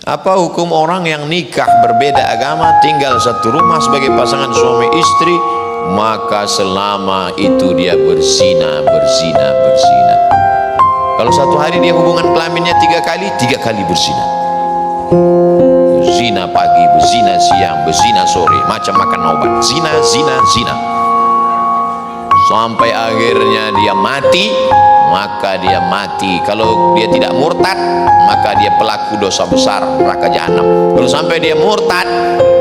Apa hukum orang yang nikah berbeda agama, tinggal satu rumah sebagai pasangan suami istri, maka selama itu dia berzina. Kalau satu hari dia hubungan kelaminnya 3 kali berzina. Berzina pagi, berzina siang, berzina sore, macam makan obat. Zina. Sampai akhirnya dia mati, maka dia mati. Kalau dia tidak murtad, maka dia pelaku dosa besar, neraka jahanam. Kalau sampai dia murtad,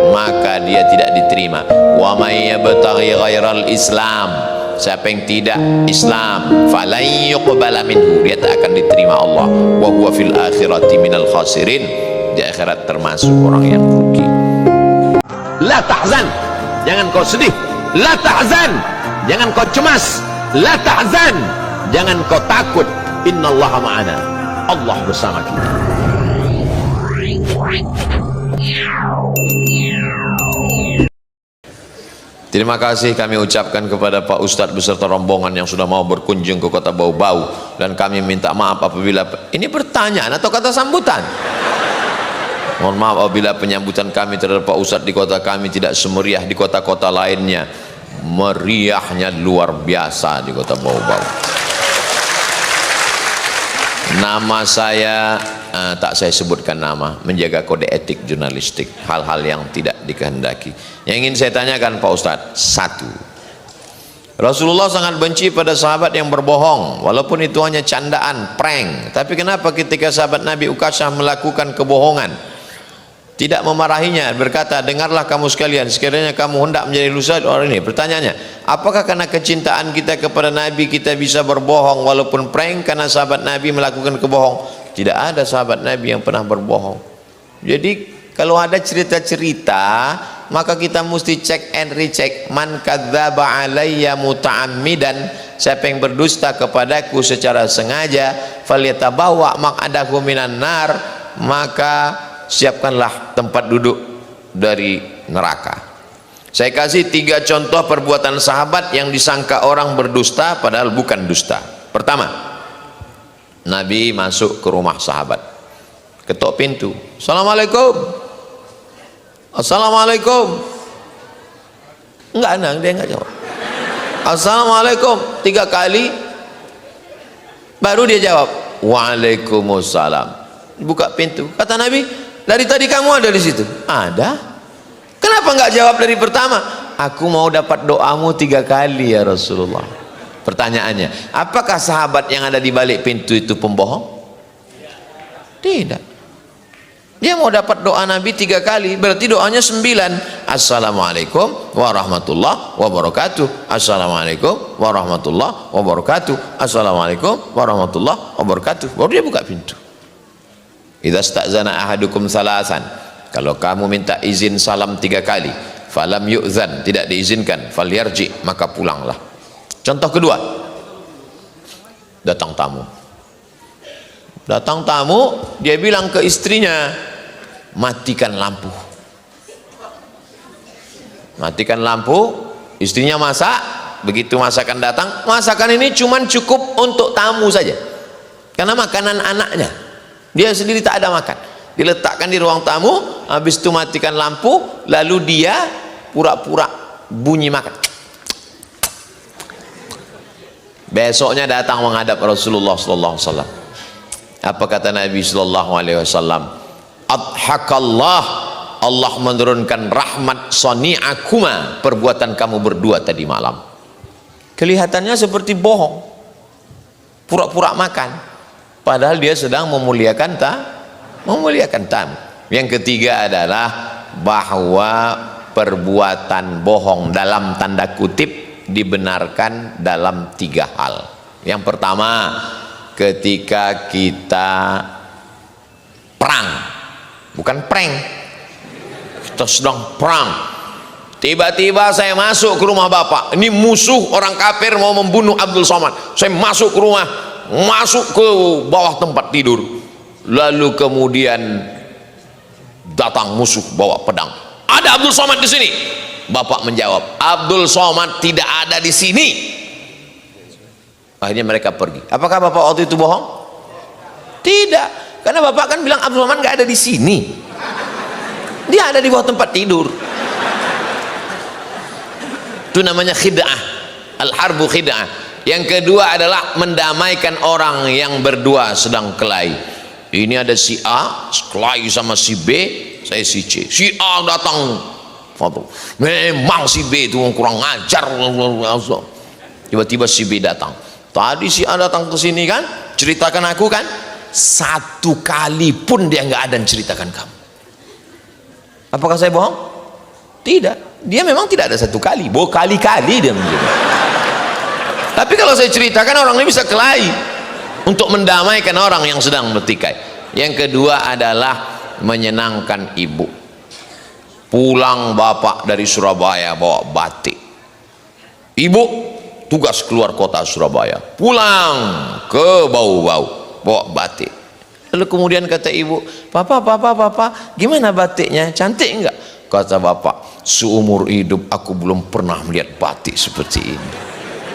maka dia tidak diterima. Wa may yabtaghi ghairal Islam, siapa yang tidak Islam, falan yuqbala minhu, dia tak akan diterima Allah. Wa huwa fil akhirati minal khasirin, di akhirat termasuk orang yang rugi. La tahzan, jangan kau sedih. La tahzan, jangan kau cemas. La tahzan, jangan kau takut. Innallaha ma'ana, Allah bersama kita. Terima kasih kami ucapkan kepada Pak Ustadz beserta rombongan yang sudah mau berkunjung ke kota Bau-Bau, dan kami minta maaf apabila ini pertanyaan atau kata sambutan. Mohon maaf apabila penyambutan kami terhadap Pak Ustadz di kota kami tidak semeriah di kota-kota lainnya. Meriahnya luar biasa di kota Bau-Bau. Nama saya tak saya sebutkan nama, menjaga kode etik jurnalistik, hal-hal yang tidak dikehendaki. Yang ingin saya tanyakan Pak Ustadz, satu, Rasulullah sangat benci pada sahabat yang berbohong, walaupun itu hanya candaan, prank. Tapi kenapa ketika sahabat Nabi Ukasyah melakukan kebohongan, tidak memarahinya, berkata, dengarlah kamu sekalian, sekiranya kamu hendak menjadi lusa orang ini. Pertanyaannya, apakah karena kecintaan kita kepada Nabi kita bisa berbohong walaupun prank karena sahabat Nabi melakukan kebohong? Tidak ada sahabat Nabi yang pernah berbohong. Jadi kalau ada cerita-cerita, maka kita mesti cek and recheck. Man kadzdzaba alayya muta'ammidan, siapa yang berdusta kepadaku secara sengaja, falyatabawwa maq'adahu minan nar, maka siapkanlah tempat duduk dari neraka. Saya kasih 3 contoh perbuatan sahabat yang disangka orang berdusta padahal bukan dusta. Pertama, Nabi masuk ke rumah sahabat, ketok pintu, Assalamualaikum, Assalamualaikum, dia enggak jawab. Assalamualaikum 3 kali, baru dia jawab Waalaikumsalam. Buka pintu, kata Nabi, dari tadi kamu ada di situ? Ada. Kenapa enggak jawab dari pertama? Aku mau dapat doamu 3 kali ya Rasulullah. Pertanyaannya, apakah sahabat yang ada di balik pintu itu pembohong? Tidak. Dia mau dapat doa Nabi 3 kali, berarti doanya 9. Assalamualaikum warahmatullahi wabarakatuh. Assalamualaikum warahmatullahi wabarakatuh. Assalamualaikum warahmatullahi wabarakatuh. Baru dia buka pintu. Idza sta'zana ahadukum salasan, kalau kamu minta izin salam 3 kali, falam yu'zan, tidak diizinkan, falyarji, maka pulanglah. Contoh kedua, datang tamu, dia bilang ke istrinya, matikan lampu. Istrinya masak, begitu masakan datang, masakan ini cuman cukup untuk tamu saja, karena makanan anaknya, dia sendiri tak ada makan. Diletakkan di ruang tamu, habis itu matikan lampu, lalu dia pura-pura bunyi makan. Besoknya datang menghadap Rasulullah sallallahu alaihi wasallam. Apa kata Nabi sallallahu alaihi wasallam? Adhakallah, Allah menurunkan rahmat sani'akuma, perbuatan kamu berdua tadi malam. Kelihatannya seperti bohong, pura-pura makan, padahal dia sedang memuliakan tamu. Yang ketiga adalah bahwa perbuatan bohong dalam tanda kutip dibenarkan dalam 3 hal. Yang pertama, ketika kita perang, bukan prank, kita sedang perang, tiba-tiba saya masuk ke rumah bapak, ini musuh orang kafir mau membunuh Abdul Somad, saya masuk ke rumah, masuk ke bawah tempat tidur, lalu kemudian datang musuh bawa pedang, ada Abdul Somad di sini. Bapak menjawab, Abdul Somad tidak ada di sini. Akhirnya mereka pergi. Apakah bapak waktu itu bohong? Tidak. Karena bapak kan bilang Abdul Somad nggak ada di sini, dia ada di bawah tempat tidur. Itu namanya khid'ah, al-harbu khid'ah. Yang kedua adalah mendamaikan orang yang berdua sedang kelahi. Ini ada si A kelahi sama si B, saya si C. Si A datang, memang si B itu kurang ajar. Tiba-tiba si B datang. Tadi si A datang ke sini kan, ceritakan aku kan, satu kali pun dia nggak ada ceritakan kamu. Apakah saya bohong? Tidak. Dia memang tidak ada satu kali, kali-kali dia menjadi. Tapi kalau saya ceritakan, orang ini bisa kelahi untuk mendamaikan orang yang sedang bertikai. Yang kedua adalah menyenangkan ibu. Pulang bapak dari Surabaya bawa batik, ibu tugas keluar kota Surabaya, pulang ke bau-bau bawa batik. Lalu kemudian kata ibu, papa gimana batiknya, cantik enggak? Kata bapak, seumur hidup aku belum pernah melihat batik seperti ini.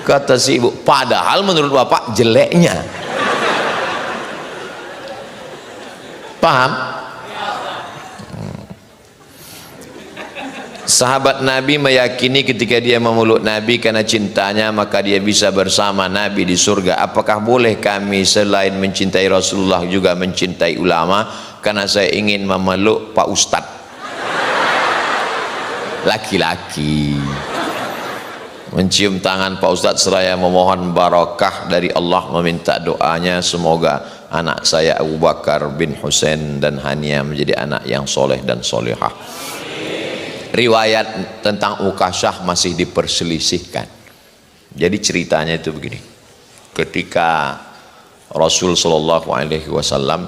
Kata si ibu, padahal menurut bapak jeleknya. Paham? Sahabat Nabi meyakini ketika dia memeluk Nabi karena cintanya maka dia bisa bersama Nabi di surga. Apakah boleh kami selain mencintai Rasulullah juga mencintai ulama? Karena saya ingin memeluk Pak Ustadz laki-laki, mencium tangan Pak Ustadz seraya memohon barakah dari Allah, meminta doanya semoga anak saya Abu Bakar bin Husain dan Hania menjadi anak yang soleh dan solehah. Riwayat tentang Ukasyah masih diperselisihkan. Jadi ceritanya itu begini, ketika Rasul Shallallahu Alaihi Wasallam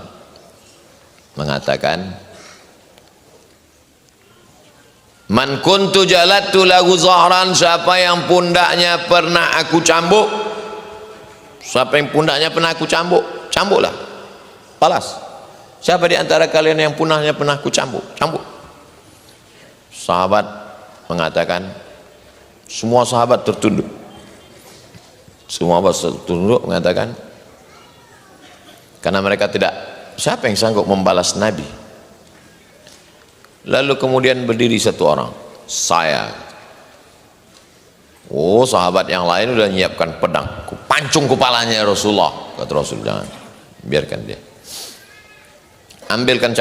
mengatakan, man kuntu jalatu lahu zahran, siapa yang pundaknya pernah aku cambuk, siapa yang pundaknya pernah aku cambuk, cambuklah, balas. Siapa di antara kalian yang pundaknya pernah aku cambuk, cambuk. Sahabat mengatakan, semua sahabat tertunduk. Semua sahabat tertunduk mengatakan, karena mereka tidak, siapa yang sanggup membalas Nabi? Lalu kemudian berdiri satu orang, saya. Oh, sahabat yang lain udah menyiapkan pedang, pancung kepalanya Rasulullah. Kata Rasul, jangan, biarkan dia. Ambilkan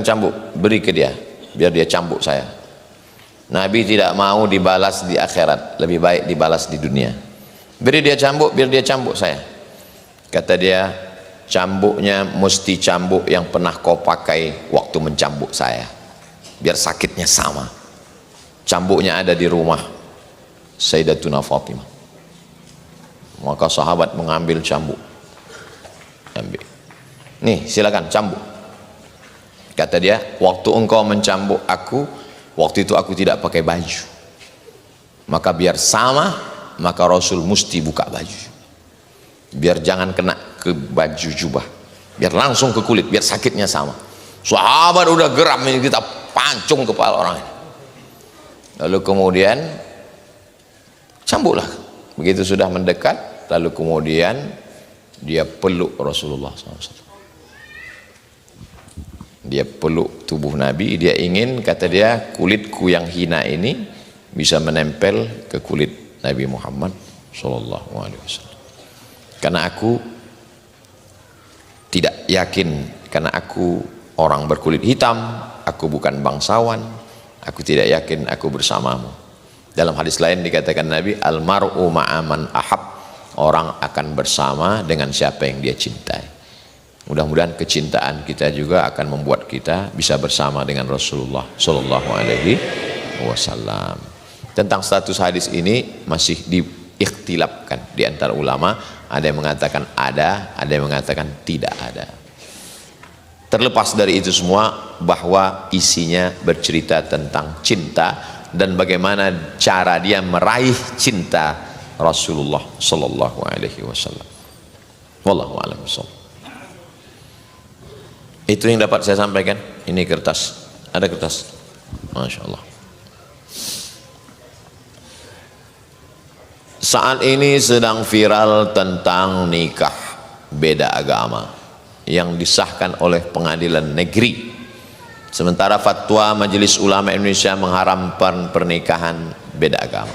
cambuk, beri ke dia, biar dia cambuk saya. Nabi tidak mau dibalas di akhirat, lebih baik dibalas di dunia. Beri dia cambuk, biar dia cambuk saya. Kata dia, cambuknya mesti cambuk yang pernah kau pakai waktu mencambuk saya, biar sakitnya sama. Cambuknya ada di rumah Sayyidatuna Fatimah. Maka sahabat mengambil cambuk, ambil, nih silakan cambuk. Kata dia, waktu engkau mencambuk aku, waktu itu aku tidak pakai baju, maka biar sama, maka Rasul mesti buka baju, biar jangan kena ke baju jubah, biar langsung ke kulit, biar sakitnya sama. Sahabat udah geram ini, kita pancung kepala orang ini. Lalu kemudian cambuklah. Begitu sudah mendekat, lalu kemudian dia peluk Rasulullah SAW. Dia peluk tubuh Nabi, dia ingin, kata dia, kulitku yang hina ini bisa menempel ke kulit Nabi Muhammad SAW. Karena aku tidak yakin, karena aku orang berkulit hitam, aku bukan bangsawan, aku tidak yakin aku bersamamu. Dalam hadis lain dikatakan Nabi, almar'u ma'aman ahab, orang akan bersama dengan siapa yang dia cintai. Mudah-mudahan kecintaan kita juga akan membuat kita bisa bersama dengan Rasulullah Sallallahu Alaihi Wasallam. Tentang status hadis ini masih diikhtilafkan di antara ulama. Ada yang mengatakan ada yang mengatakan tidak ada. Terlepas dari itu semua, bahwa isinya bercerita tentang cinta dan bagaimana cara dia meraih cinta Rasulullah Sallallahu Alaihi Wasallam. Wallahu a'lam bishawab. Itu yang dapat saya sampaikan. Ini kertas, ada kertas, Masya Allah. Saat ini sedang viral tentang nikah beda agama. yang disahkan oleh pengadilan negeri. Sementara fatwa Majelis Ulama Indonesia mengharamkan pernikahan beda agama.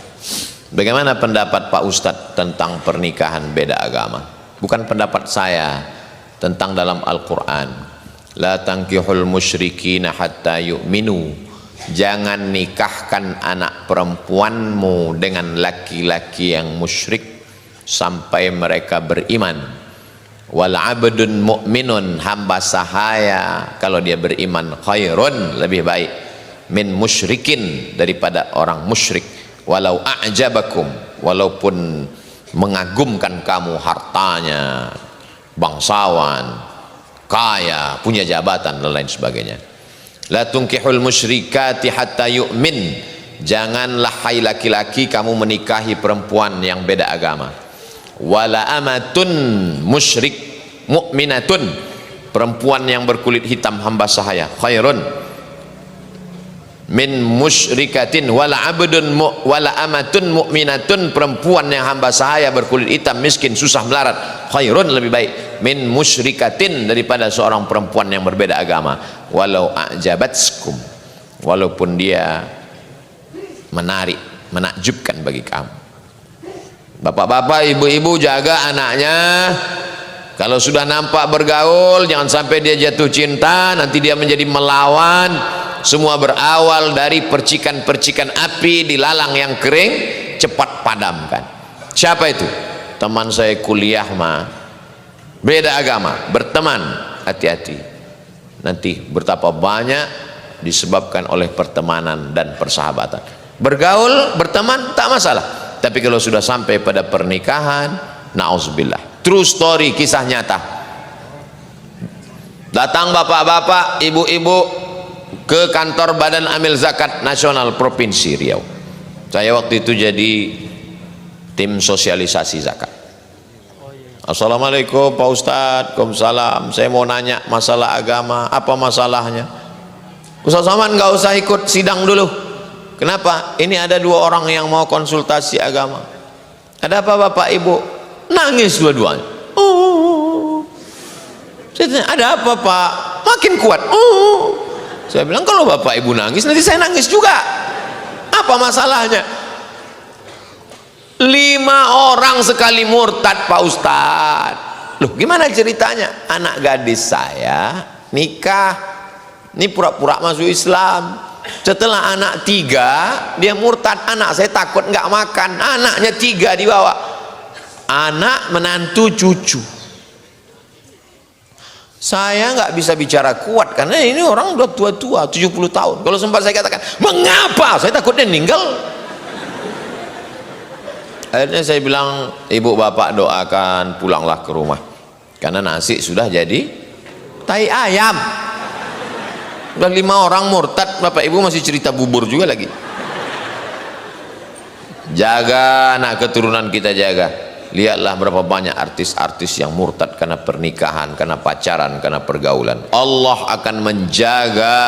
Bagaimana pendapat Pak Ustadz tentang pernikahan beda agama? Bukan pendapat saya, tentang dalam Al-Quran. La tankihul musyrikina hatta yu'minu. Jangan nikahkan anak perempuanmu dengan laki-laki yang musyrik sampai mereka beriman. Wal abdun mu'minun, hamba sahaya kalau dia beriman, khairun, lebih baik, min musyrikin, daripada orang musyrik. Walau a'jabakum, walaupun mengagumkan kamu hartanya, bangsawan, kaya, punya jabatan dan lain sebagainya. La tunkihul musyrikati hatta yu'min. Janganlah hai laki-laki kamu menikahi perempuan yang beda agama. Wala amatun musyrik mu'minatun, perempuan yang berkulit hitam hamba sahaya, khairun min musyrikatin. Wala abdun wala amatun mu'minatun, perempuan yang hamba sahaya berkulit hitam miskin susah melarat, khairun, lebih baik, min musyrikatin, daripada seorang perempuan yang berbeda agama. Walau a'jabatskum, walaupun dia menarik, menakjubkan bagi kamu. Bapak-bapak, ibu-ibu, jaga anaknya. Kalau sudah nampak bergaul, jangan sampai dia jatuh cinta, nanti dia menjadi melawan. Semua berawal dari percikan-percikan api di lalang yang kering, cepat padamkan. Siapa itu? Teman saya kuliah mah beda agama, berteman, hati-hati. Nanti betapa banyak disebabkan oleh pertemanan dan persahabatan. Bergaul, berteman, tak masalah. Tapi kalau sudah sampai pada pernikahan, na'udzubillah. True story, kisah nyata. Datang bapak-bapak, ibu-ibu ke kantor Badan Amil Zakat Nasional Provinsi Riau. Saya waktu itu jadi tim sosialisasi zakat. Assalamualaikum Pak Ustadz. Waalaikumsalam. Saya mau nanya masalah agama. Apa masalahnya? Ustadz Saman nggak usah ikut sidang dulu. Kenapa? Ini ada dua orang yang mau konsultasi agama. Ada apa Bapak Ibu? Nangis dua-duanya. Saya tanya, ada apa Pak? Makin kuat. Saya bilang, kalau Bapak Ibu nangis, nanti saya nangis juga. Apa masalahnya? 5 orang sekali murtad Pak Ustadz. Loh, gimana ceritanya? Anak gadis saya nikah, ini pura-pura masuk Islam. Setelah anak 3 dia murtad. Anak saya takut nggak makan, anaknya 3 dibawa, anak, menantu, cucu. Saya nggak bisa bicara kuat karena ini orang udah tua-tua, 70 tahun. Kalau sempat saya katakan, mengapa? Saya takut dia meninggal. Akhirnya saya bilang, ibu bapak doakan pulanglah ke rumah, karena nasi sudah jadi tai ayam. Udah 5 orang murtad, bapak ibu masih cerita bubur juga lagi. Jaga anak keturunan kita, jaga. Lihatlah berapa banyak artis-artis yang murtad karena pernikahan, karena pacaran, karena pergaulan. Allah akan menjaga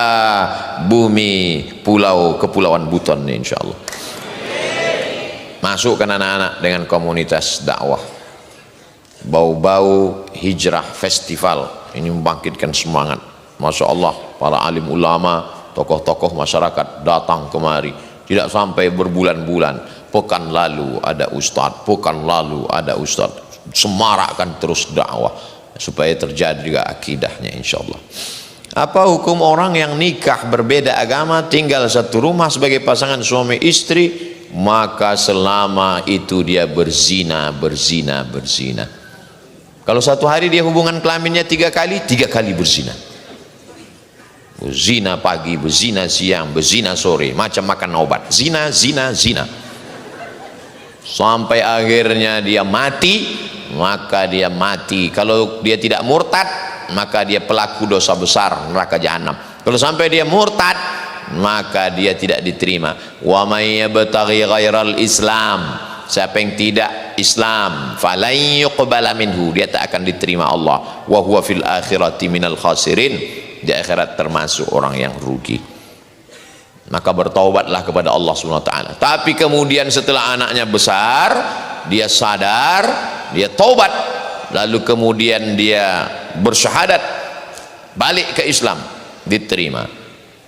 bumi, kepulauan Buton ini insya Allah. Masukkan anak-anak dengan komunitas dakwah. Bau-bau hijrah festival ini membangkitkan semangat. Masya Allah, para alim ulama, tokoh-tokoh masyarakat datang kemari. Tidak sampai berbulan-bulan. Pekan lalu ada ustadz, pekan lalu ada ustadz. Semarakkan terus dakwah supaya terjadi juga akidahnya insya Allah. Apa hukum orang yang nikah berbeda agama, tinggal satu rumah sebagai pasangan suami istri, maka selama itu dia berzina. Kalau satu hari dia hubungan kelaminnya 3 kali, 3 kali berzina. Berzina pagi, berzina siang, berzina sore, macam makan obat. Zina. Sampai akhirnya dia mati, maka dia mati. Kalau dia tidak murtad, maka dia pelaku dosa besar, neraka jahanam. Kalau sampai dia murtad, maka dia tidak diterima. Wa may yabtaghi ghairal Islam, siapa yang tidak Islam, falan yuqbala minhu, dia tak akan diterima Allah. Wa huwa fil akhirati minal khasirin, di akhirat termasuk orang yang rugi. Maka bertaubatlah kepada Allah SWT. Tapi kemudian setelah anaknya besar, dia sadar, dia taubat, lalu kemudian dia bersyahadat, balik ke Islam, diterima.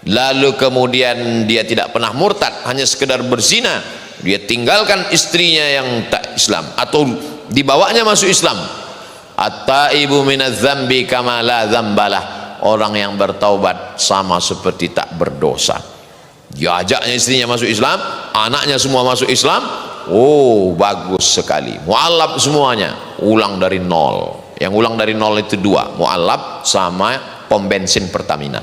Lalu kemudian dia tidak pernah murtad, hanya sekedar berzina, dia tinggalkan istrinya yang tak Islam atau dibawanya masuk Islam. At-taibu minadz-dzambi kama la dzambalah, orang yang bertaubat sama seperti tak berdosa. Diajaknya istrinya masuk Islam, anaknya semua masuk Islam. Oh, bagus sekali. Mu'allab semuanya, ulang dari nol. Yang ulang dari nol itu dua, mu'allab sama pom bensin Pertamina.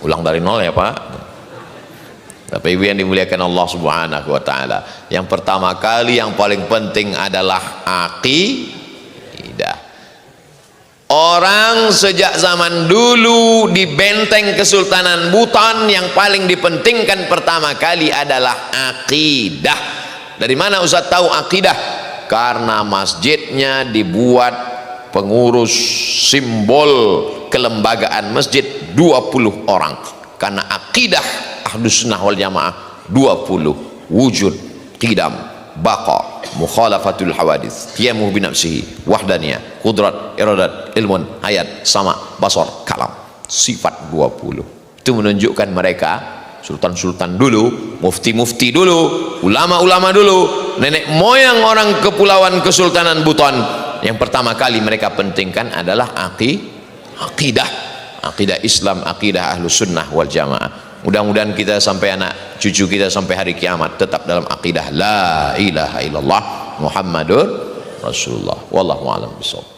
Ulang dari nol ya Pak. Bapak Ibu yang dimuliakan Allah Subhanahu wa taala, yang pertama kali yang paling penting adalah aqidah. Orang sejak zaman dulu di benteng Kesultanan Buton yang paling dipentingkan pertama kali adalah akidah. Dari mana Ustaz tahu akidah? Karena masjidnya dibuat pengurus simbol kelembagaan masjid 20 orang. Karena akidah Ahlus Sunnah wal Jamaah 20, wujud, qidam, baqa, mukhalafatul hawadits, qiyamuhu binafsihi, wahdaniyah, qudrat, iradat, ilmun, hayat, sama, basar, kalam. Sifat 20. Itu menunjukkan mereka sultan-sultan dulu, mufti-mufti dulu, ulama-ulama dulu, nenek moyang orang kepulauan Kesultanan Buton, yang pertama kali mereka pentingkan adalah akidah, akidah Islam, akidah Ahlus Sunnah wal Jamaah. Mudah-mudahan kita sampai anak cucu kita sampai hari kiamat tetap dalam akidah la ilaha illallah Muhammadur Rasulullah. Wallahu a'lam bishawab.